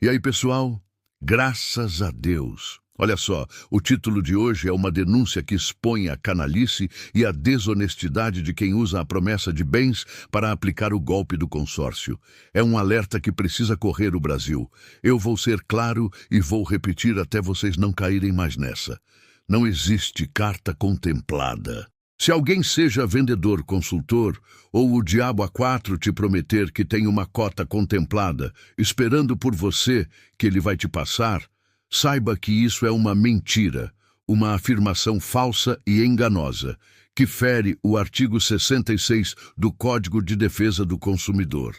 E aí, pessoal? Graças a Deus! Olha só, o título de hoje é uma denúncia que expõe a canalice e a desonestidade de quem usa a promessa de bens para aplicar o golpe do consórcio. É um alerta que precisa correr o Brasil. Eu vou ser claro e vou repetir até vocês não caírem mais nessa. Não existe carta contemplada. Se alguém seja vendedor, consultor, ou o diabo a quatro te prometer que tem uma cota contemplada, esperando por você que ele vai te passar, saiba que isso é uma mentira, uma afirmação falsa e enganosa, que fere o artigo 66 do Código de Defesa do Consumidor.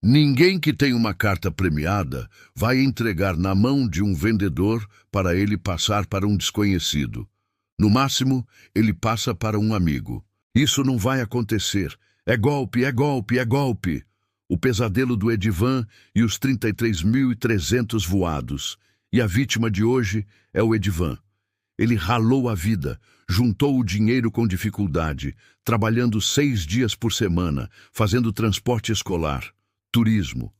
Ninguém que tem uma carta premiada vai entregar na mão de um vendedor para ele passar para um desconhecido. No máximo, ele passa para um amigo. Isso não vai acontecer. É golpe, é golpe, é golpe. O pesadelo do Edivan e os 33.300 voados. E a vítima de hoje é o Edivan. Ele ralou a vida, juntou o dinheiro com dificuldade, trabalhando 6 dias por semana, fazendo transporte escolar, turismo.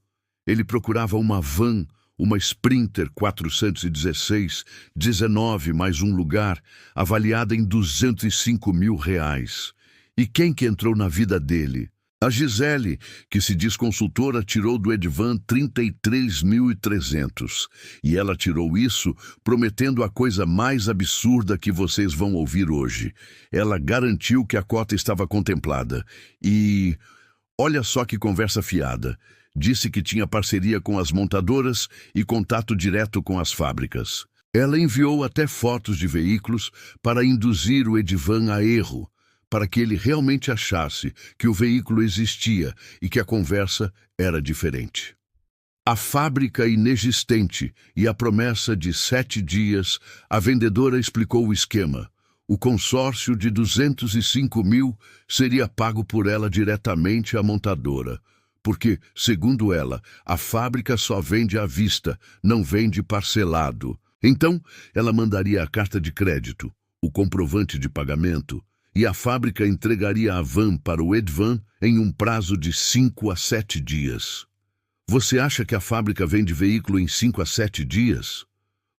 Ele procurava uma van, uma Sprinter 416, 19 mais um lugar, avaliada em R$205 mil. E quem que entrou na vida dele? A Gisele, que se diz consultora, tirou do Edivan 33.300. E ela tirou isso prometendo a coisa mais absurda que vocês vão ouvir hoje. Ela garantiu que a cota estava contemplada. E olha só que conversa fiada. Disse que tinha parceria com as montadoras e contato direto com as fábricas. Ela enviou até fotos de veículos para induzir o Edivan a erro, para que ele realmente achasse que o veículo existia e que a conversa era diferente. A fábrica inexistente e a promessa de 7 dias, a vendedora explicou o esquema. O consórcio de 205 mil seria pago por ela diretamente à montadora. Porque, segundo ela, a fábrica só vende à vista, não vende parcelado. Então, ela mandaria a carta de crédito, o comprovante de pagamento, e a fábrica entregaria a van para o Edivan em um prazo de 5 a 7 dias. Você acha que a fábrica vende veículo em 5 a 7 dias?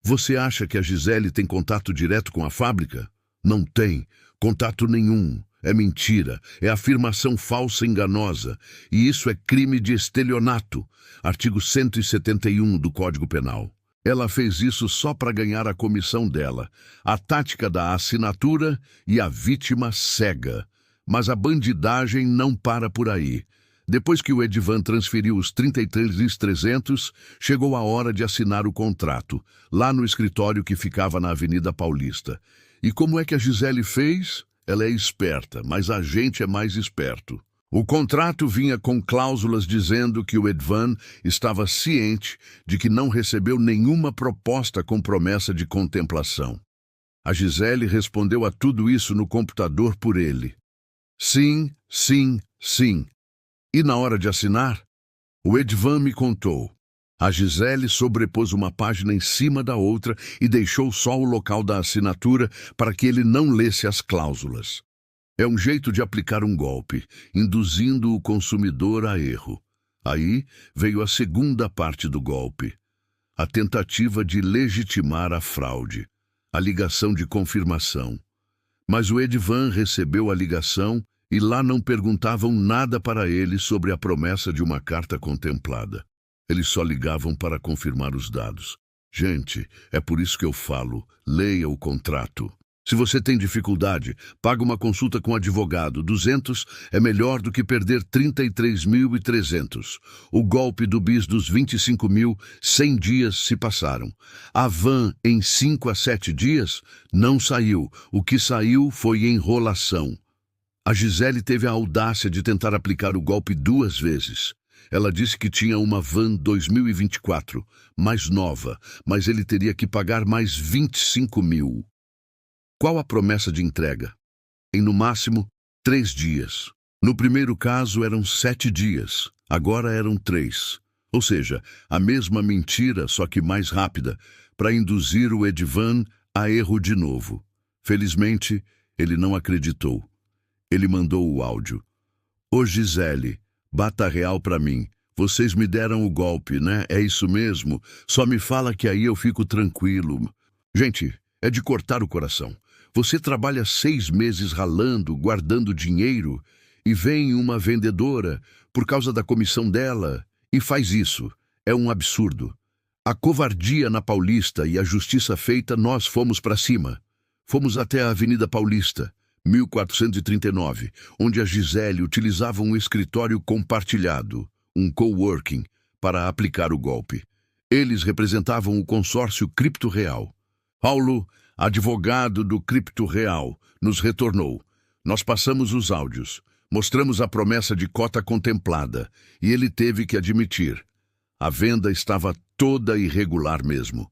Você acha que a Gisele tem contato direto com a fábrica? Não tem, contato nenhum. É mentira, é afirmação falsa e enganosa, e isso é crime de estelionato, artigo 171 do Código Penal. Ela fez isso só para ganhar a comissão dela, a tática da assinatura e a vítima cega. Mas a bandidagem não para por aí. Depois que o Edivan transferiu os 33.300, chegou a hora de assinar o contrato, lá no escritório que ficava na Avenida Paulista. E como é que a Gisele fez? Ela é esperta, mas a gente é mais esperto. O contrato vinha com cláusulas dizendo que o Edivan estava ciente de que não recebeu nenhuma proposta com promessa de contemplação. A Gisele respondeu a tudo isso no computador por ele. Sim, sim, sim. E na hora de assinar, o Edivan me contou. A Gisele sobrepôs uma página em cima da outra e deixou só o local da assinatura para que ele não lesse as cláusulas. É um jeito de aplicar um golpe, induzindo o consumidor a erro. Aí veio a segunda parte do golpe, a tentativa de legitimar a fraude, a ligação de confirmação. Mas o Edivan recebeu a ligação e lá não perguntavam nada para ele sobre a promessa de uma carta contemplada. Eles só ligavam para confirmar os dados. Gente, é por isso que eu falo, leia o contrato. Se você tem dificuldade, paga uma consulta com advogado. 200 é melhor do que perder 33.300. O golpe do bis dos 25 mil, 100 dias se passaram. A van, em 5 a 7 dias, não saiu. O que saiu foi enrolação. A Gisele teve a audácia de tentar aplicar o golpe 2 vezes. Ela disse que tinha uma van 2024, mais nova, mas ele teria que pagar mais 25 mil. Qual a promessa de entrega? Em no máximo 3 dias. No primeiro caso eram 7 dias, agora eram 3. Ou seja, a mesma mentira, só que mais rápida, para induzir o Edivan a erro de novo. Felizmente, ele não acreditou. Ele mandou o áudio. Ô Gisele, bata real pra mim. Vocês me deram o golpe, né? É isso mesmo. Só me fala que aí eu fico tranquilo. Gente, é de cortar o coração. Você trabalha 6 meses ralando, guardando dinheiro, e vem uma vendedora, por causa da comissão dela, e faz isso. É um absurdo. A covardia na Paulista e a justiça feita, nós fomos para cima. Fomos até a Avenida Paulista, 1439, onde a Gisele utilizava um escritório compartilhado, um coworking, para aplicar o golpe. Eles representavam o consórcio Cripto Real. Paulo, advogado do Cripto Real, nos retornou. Nós passamos os áudios, mostramos a promessa de cota contemplada, e ele teve que admitir. A venda estava toda irregular mesmo.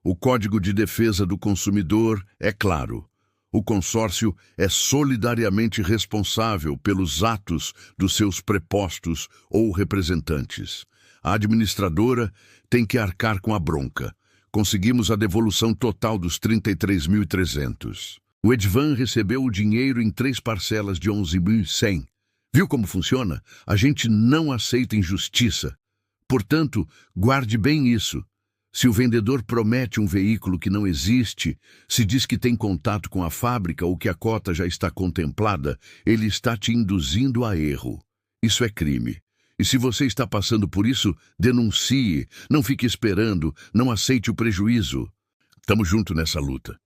O Código de Defesa do Consumidor é claro. O consórcio é solidariamente responsável pelos atos dos seus prepostos ou representantes. A administradora tem que arcar com a bronca. Conseguimos a devolução total dos 33.300. O Edvan recebeu o dinheiro em 3 parcelas de 11.100. Viu como funciona? A gente não aceita injustiça. Portanto, guarde bem isso. Se o vendedor promete um veículo que não existe, se diz que tem contato com a fábrica ou que a cota já está contemplada, ele está te induzindo a erro. Isso é crime. E se você está passando por isso, denuncie. Não fique esperando, não aceite o prejuízo. Estamos juntos nessa luta.